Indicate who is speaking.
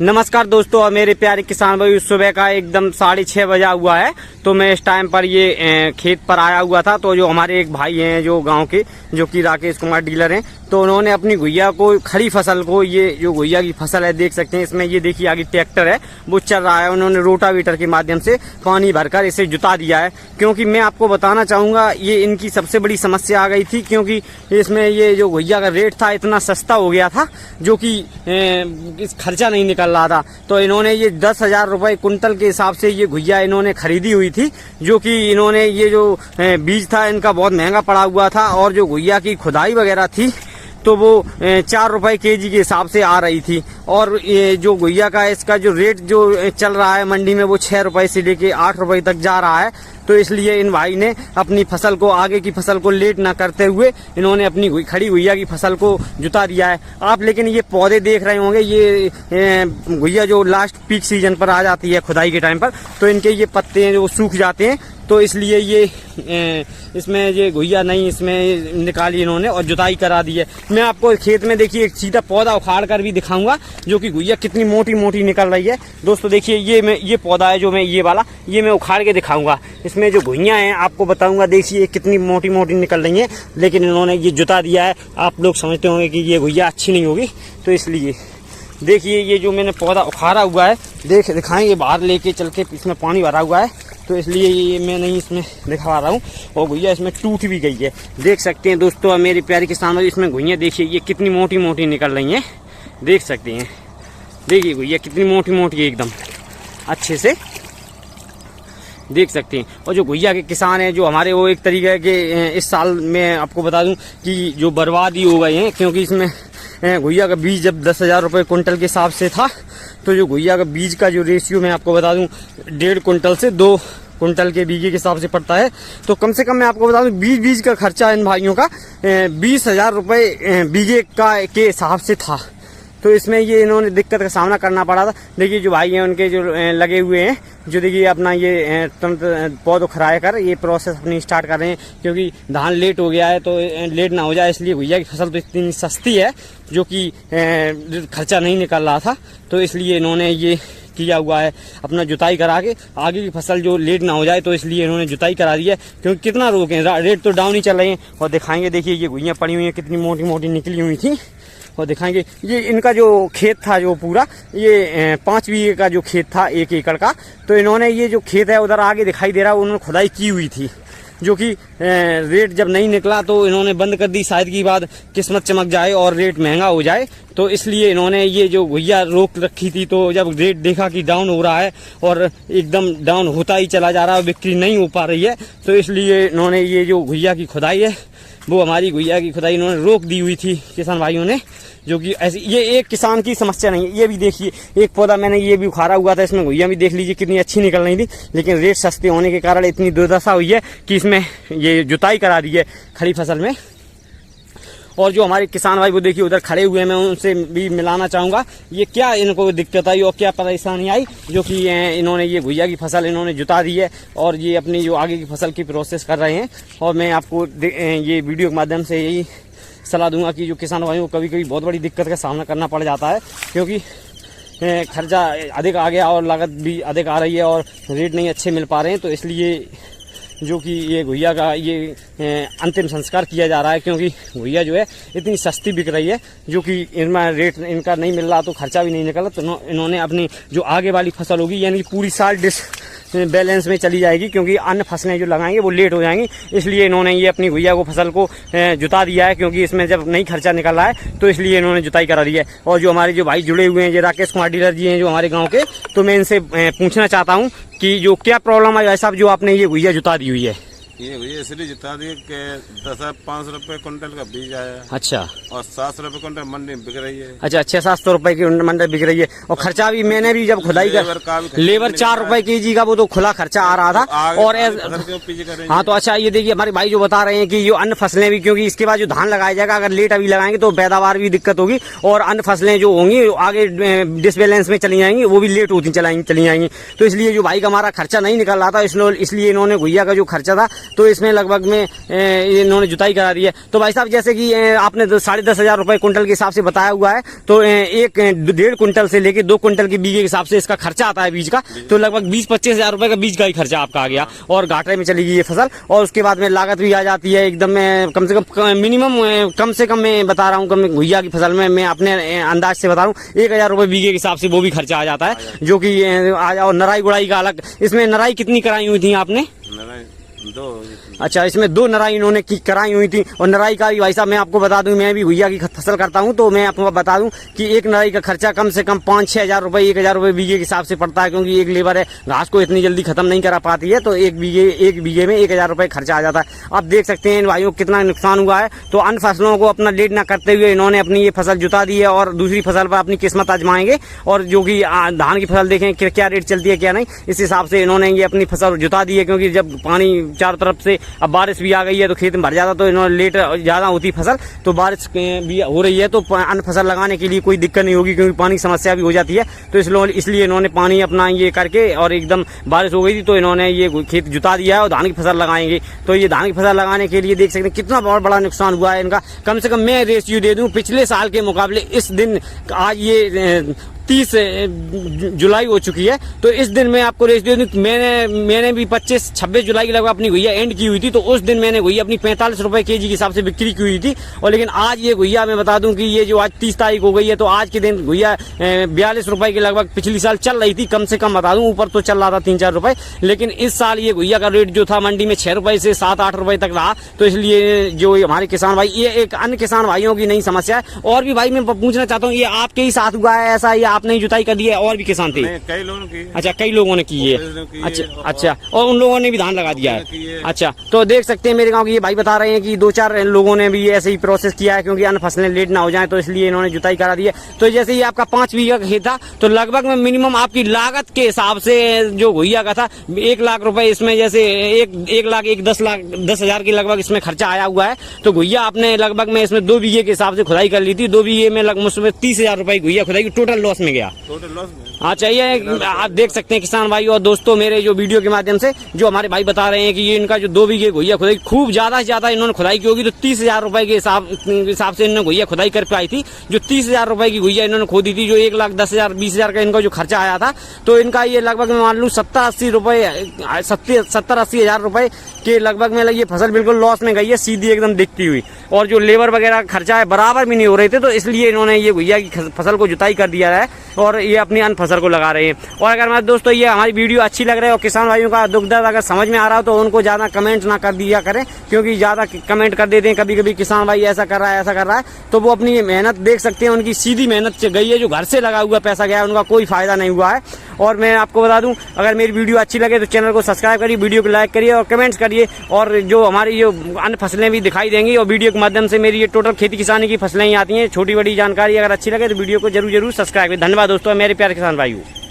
Speaker 1: नमस्कार दोस्तों, मेरे प्यारे किसान भाई, सुबह का एकदम 6:30 बजा हुआ है। तो मैं इस टाइम पर ये खेत पर आया हुआ था। तो जो हमारे एक भाई हैं जो गांव के, जो कि राकेश कुमार डीलर हैं, तो उन्होंने अपनी घुइया को, खड़ी फसल को, ये जो घुइया की फसल है देख सकते हैं, इसमें ये देखिए आगे ट्रैक्टर है वो चल रहा है। उन्होंने रोटावेटर के माध्यम से पानी भरकर इसे जुता दिया है। क्योंकि मैं आपको बताना चाहूँगा, ये इनकी सबसे बड़ी समस्या आ गई थी, क्योंकि इसमें ये जो घुइया का रेट था इतना सस्ता हो गया था, जो कि खर्चा नहीं निकल रहा था। तो इन्होंने ये 10,000 रुपये कुंटल के हिसाब से ये घुइया इन्होंने खरीदी हुई थी, जो कि इन्होंने ये जो बीज था इनका बहुत महंगा पड़ा हुआ था, और जो घुइया की खुदाई वगैरह थी तो वो 4 रुपये केजी के हिसाब से आ रही थी। और ये जो घुइया का इसका जो रेट जो चल रहा है मंडी में, वो 6 रुपये से लेके 8 रुपये तक जा रहा है। तो इसलिए इन भाई ने अपनी फसल को, आगे की फसल को लेट ना करते हुए इन्होंने अपनी खड़ी घुइया की फसल को जुता दिया है। आप लेकिन ये पौधे देख रहे होंगे, ये घुइया जो लास्ट पीक सीजन पर आ जाती है खुदाई के टाइम पर, तो इनके ये पत्ते हैं जो सूख जाते हैं। तो इसलिए ये इसमें ये घुइया नहीं इसमें निकाली इन्होंने और जुताई करा दी है। मैं आपको खेत में देखिए एक सीधा पौधा उखाड़ कर भी दिखाऊंगा, जो कि घुइया कितनी मोटी मोटी निकल रही है। दोस्तों देखिए, ये पौधा है जो मैं ये वाला, ये मैं उखाड़ के दिखाऊंगा। इसमें जो घुइयाँ हैं आपको बताऊंगा, देखिए कितनी मोटी मोटी निकल रही हैं, लेकिन इन्होंने ये जुता दिया है। आप लोग समझते होंगे कि ये घुइया अच्छी नहीं होगी, तो इसलिए देखिए ये जो मैंने पौधा उखाड़ा हुआ है, दिखाएंगे बाहर लेके चल के, इसमें पानी भरा हुआ है, तो इसलिए ये मैं नहीं इसमें दिखा रहा हूँ। और घुइया इसमें टूट भी गई है, देख सकते हैं दोस्तों मेरे प्यारे किसानों। इसमें घुइयाँ देखिए ये कितनी मोटी मोटी निकल रही हैं, देख सकते हैं। देखिए घुइया कितनी मोटी मोटी है, एकदम अच्छे से देख सकते हैं। और जो घुइया के किसान हैं जो हमारे, वो एक तरीके के इस साल में आपको बता दूं कि जो बर्बाद ही हो गए हैं, क्योंकि इसमें घुइया का बीज जब 10,000 रुपये कुंटल के हिसाब से था, तो जो घुइया का बीज का जो रेशियो मैं आपको बता दूं 1.5 कुंटल से 2 कुंटल के बीघे के हिसाब से पड़ता है। तो कम से कम मैं आपको बता दूं बीज का खर्चा इन भाइयों का 20,000 रुपये बीघे का के हिसाब से था। तो इसमें ये इन्होंने दिक्कत का सामना करना पड़ा था। देखिए जो भाई हैं उनके जो लगे हुए हैं, जो देखिए अपना ये पौधे खराए कर ये प्रोसेस अपनी स्टार्ट कर रहे हैं, क्योंकि धान लेट हो गया है, तो लेट ना हो जाए इसलिए। घुइया की फसल तो इतनी सस्ती है, जो कि खर्चा नहीं निकल रहा था, तो इसलिए इन्होंने ये किया हुआ है, अपना जुताई करा के आगे की फसल जो लेट ना हो जाए, तो इसलिए इन्होंने जुताई करा दी है। क्योंकि कितना रोकें, रेट तो डाउन ही चल रहे हैं। और दिखाएंगे, देखिए ये घुइयाँ पड़ी हुई हैं कितनी मोटी मोटी निकली हुई थी, और दिखाएंगे ये इनका जो खेत था जो पूरा, ये 5 बीघे का जो खेत था 1 एकड़ का। तो इन्होंने ये जो खेत है उधर आगे दिखाई दे रहा है, उन्होंने खुदाई की हुई थी, जो कि रेट जब नहीं निकला तो इन्होंने बंद कर दी। शायद की बाद किस्मत चमक जाए और रेट महंगा हो जाए, तो इसलिए इन्होंने ये जो घुइया रोक रखी थी। तो जब रेट देखा कि डाउन हो रहा है और एकदम डाउन होता ही चला जा रहा है, बिक्री नहीं हो पा रही है, तो इसलिए इन्होंने ये जो घुइया की खुदाई है, वो हमारी घुइया की खुदाई इन्होंने रोक दी हुई थी किसान भाइयों ने। जो कि ऐसी ये एक किसान की समस्या नहीं है। ये भी देखिए एक पौधा मैंने ये भी उखाड़ा हुआ था, इसमें घुइयाँ भी देख लीजिए कितनी अच्छी निकल रही थी, लेकिन रेट सस्ते होने के कारण इतनी दुर्दशा हुई है कि इसमें ये जुताई करा दी है खड़ी फसल में। और जो हमारे किसान भाई वो देखिए उधर खड़े हुए हैं, मैं उनसे भी मिलाना चाहूँगा ये क्या इनको दिक्कत आई और क्या परेशानी आई, जो कि इन्होंने ये घुइया की फसल इन्होंने जुता दी है और ये अपनी जो आगे की फसल की प्रोसेस कर रहे हैं। और मैं आपको ये वीडियो के माध्यम से यही सलाह दूंगा कि जो किसान भाइयों को कभी कभी बहुत बड़ी दिक्कत का सामना करना पड़ जाता है, क्योंकि खर्चा अधिक आ गया और लागत भी अधिक आ रही है और रेट नहीं अच्छे मिल पा रहे हैं। तो इसलिए जो कि ये घुइया का ये अंतिम संस्कार किया जा रहा है, क्योंकि घुइया जो है इतनी सस्ती बिक रही है, जो कि इनमें रेट इनका नहीं मिल रहा, तो खर्चा भी नहीं निकला। तो इन्होंने अपनी जो आगे वाली फसल होगी, यानी पूरी साल बैलेंस में चली जाएगी, क्योंकि अन्य फसलें जो लगाएंगे वो लेट हो जाएंगी, इसलिए इन्होंने ये अपनी घुइया को फसल को जुता दिया है। क्योंकि इसमें जब नहीं खर्चा निकल रहा है, तो इसलिए इन्होंने जुताई करा दी है। और जो हमारे जो भाई जुड़े हुए हैं, ये राकेश कुमार डीलर जी हैं जो हमारे गाँव के, तो मैं इनसे पूछना चाहता हूँ कि जो क्या प्रॉब्लम है साहब, जो आपने ये घुइया जुता दी हुई है।
Speaker 2: ये भैया इसलिए जिता दिए कि 10,500 रुपये कुंटल का बीज आया।
Speaker 1: अच्छा।
Speaker 2: और 700 रुपये कुंटल मंडी में बिक रही है।
Speaker 1: अच्छा, 600-700 रुपए की मंडी बिक रही है। और खर्चा भी मैंने भी जब खुदाई कर लेबर 4 रुपए केजी का वो तो खुला खर्चा आ रहा था। और हाँ, तो अच्छा ये देखिए हमारे भाई जो बता रहे हैं कि ये अन्य फसलें भी, क्योंकि इसके बाद जो धान लगाया जाएगा अगर लेट अभी लगाएंगे तो पैदावार भी दिक्कत होगी, और अन्य फसलें जो होंगी आगे डिसबैलेंस में चली जाएंगी, वो भी लेट होती चली जाएंगी। तो इसलिए जो भाई का हमारा खर्चा नहीं निकल रहा था, इसलिए इन्होंने घुइया का जो खर्चा था तो इसमें लगभग में इन्होंने जुताई करा दी है। तो भाई साहब जैसे कि आपने 10,500 रुपए कुंटल के हिसाब से बताया हुआ है, तो 1.5 कुंटल से लेके 2 कुंटल के बीघे के हिसाब से इसका खर्चा आता है बीज का, तो लगभग 20-25 हजार रुपए का बीज का ही खर्चा आपका आ गया और घाटे में चली गई ये फसल। और उसके बाद में लागत भी आ जाती है एकदम कम से कम मिनिमम कम से कम मैं बता रहा हूँ घुइया की फसल में मैं अपने अंदाज से बता रहा हूँ 1,000 रुपए बीघे के हिसाब से वो भी खर्चा आ जाता है, जो कि और नराई गुड़ाई का अलग। इसमें नराई कितनी कराई हुई थी आपने?
Speaker 2: दो।
Speaker 1: अच्छा, इसमें 2 नराई इन्होंने कराई हुई थी। और नराई का भी भाई साहब मैं आपको बता दूं, मैं भी घुइया की फसल करता हूं, तो मैं आपको बता दूं कि एक नराई का खर्चा कम से कम 5-6 हजार रुपए 1,000 रुपए बीघे के हिसाब से पड़ता है, क्योंकि एक लेबर है घास को इतनी जल्दी खत्म नहीं करा पाती है, तो एक बीघे में 1,000 रुपए खर्चा आ जाता है। आप देख सकते हैं इन भाइयों को कितना नुकसान हुआ है। तो अन्य फसलों को अपना लेट न करते हुए इन्होंने अपनी ये फसल जुता दी है और दूसरी फसल पर अपनी किस्मत आजमाएंगे। और जो कि धान की फसल देखें क्या रेट चलती है क्या नहीं, इस हिसाब से इन्होंने ये अपनी फसल जुता दी है, क्योंकि जब पानी चारों तरफ से अब बारिश भी आ गई है तो खेत में भर जाता, तो इन्होंने लेट ज़्यादा होती फसल, तो बारिश भी हो रही है तो अन्य फसल लगाने के लिए कोई दिक्कत नहीं होगी, क्योंकि पानी की समस्या भी हो जाती है। तो इसलिए इन्होंने पानी अपना ये करके और एकदम बारिश हो गई थी तो इन्होंने ये खेत जुता दिया है और धान की फसल लगाएंगे। तो ये धान की फसल लगाने के लिए देख सकते हैं कितना बहुत बड़ा नुकसान हुआ है इनका। कम से कम मैं रेशियो दे दूं पिछले साल के मुकाबले इस दिन आज ये 30 जुलाई हो चुकी है, तो इस दिन मैं आपको रेस दे दूं मैंने भी 25-26 जुलाई की लगभग अपनी घुइया एंड की हुई थी, तो उस दिन मैंने घुइया अपनी 45 रुपए केजी के हिसाब से बिक्री की हुई थी। और लेकिन आज ये घुइया मैं बता दूं कि ये जो आज 30 तारीख हो गई है, तो आज के दिन घुइया 42 रुपए के लगभग पिछली साल चल रही थी, कम से कम बता दूं ऊपर तो चल रहा था 3-4 रुपए, लेकिन इस साल ये घुइया का रेट जो था मंडी में 6 रुपए से 7-8 रुपए तक रहा। तो इसलिए जो हमारे किसान भाई, ये एक अन्य किसान भाइयों की नई समस्या है। और भी भाई मैं पूछना चाहता हूँ, ये आपके ही साथ हुआ है ऐसा, या आपने ही जुताई कर दी है और भी किसान थे?
Speaker 2: कई लोगों की।
Speaker 1: अच्छा, कई लोगों ने की है। अच्छा, और उन लोगों ने भी धान लगा दिया है। अच्छा, तो देख सकते हैं मेरे गांव के ये भाई बता रहे हैं कि 2-4 लोगों ने भी ऐसे ही प्रोसेस किया है, क्योंकि अन्य फसलें लेट ना हो जाएं, तो इसलिए इन्होंने जुताई करा दी है। तो जैसे ये आपका 5 बीघा का खेत था, तो लगभग में मिनिमम आपकी लागत के हिसाब से जो घुइया का था 1 लाख रुपए, इसमें जैसे 1 लाख 10 हजार की लगभग इसमें खर्चा आया हुआ है। तो घुइया आपने लगभग में इसमें 2 बीघे के हिसाब से खुदाई कर ली थी, 2 बीघे में लगभग उसमें 30,000 रुपए घुइया खुदाई टोटल लॉस में गया। हाँ, चाहिए आप देख सकते हैं किसान भाई और दोस्तों, मेरे जो वीडियो के माध्यम से जो हमारे भाई बता रहे हैं कि ये इनका जो 2 बीघे घुइया खुदाई खूब ज्यादा से ज्यादा इन्होंने खुदाई की होगी, तो 30,000 रुपए के हिसाब से इन्होंने घुइया खुदाई कर पाई थी। जो 30,000 रुपए की घुइया इन्होंने खोदी थी, जो 1,10,000-20,000 का इनका जो खर्चा आया था, तो इनका ये लगभग मैं मान लूँ 70-80 हजार रुपए के लगभग में ये फसल बिल्कुल लॉस में गई है, सीधी एकदम दिखती हुई। और जो लेबर वगैरह खर्चा है बराबर भी नहीं हो रहे थे, तो इसलिए इन्होंने ये घुइया की फसल को जुताई कर दिया है और ये अपनी अन्य फसल को लगा रहे हैं। और अगर मैं दोस्तों ये हमारी वीडियो अच्छी लग रही है और किसान भाइयों का दुख दर्द अगर समझ में आ रहा हो, तो उनको ज़्यादा कमेंट ना कर दिया करें, क्योंकि ज़्यादा कमेंट कर देते हैं कभी कभी किसान भाई ऐसा कर रहा है ऐसा कर रहा है, तो वो अपनी मेहनत देख सकते हैं, उनकी सीधी मेहनत गई है, जो घर से लगा हुआ पैसा गया है, उनका कोई फायदा नहीं हुआ है। और मैं आपको बता दूं, अगर मेरी वीडियो अच्छी लगे तो चैनल को सब्सक्राइब करिए, वीडियो को लाइक करिए और कमेंट्स करिए। और जो हमारी जो अन्य फसलें भी दिखाई देंगी, और वीडियो के माध्यम से मेरी ये टोटल खेती किसानी की फसलें ही आती हैं, छोटी बड़ी जानकारी अगर अच्छी लगे तो वीडियो को जरूर सब्सक्राइब करिए। धन्यवाद दोस्तों, मेरे प्यारे किसान भाइयों।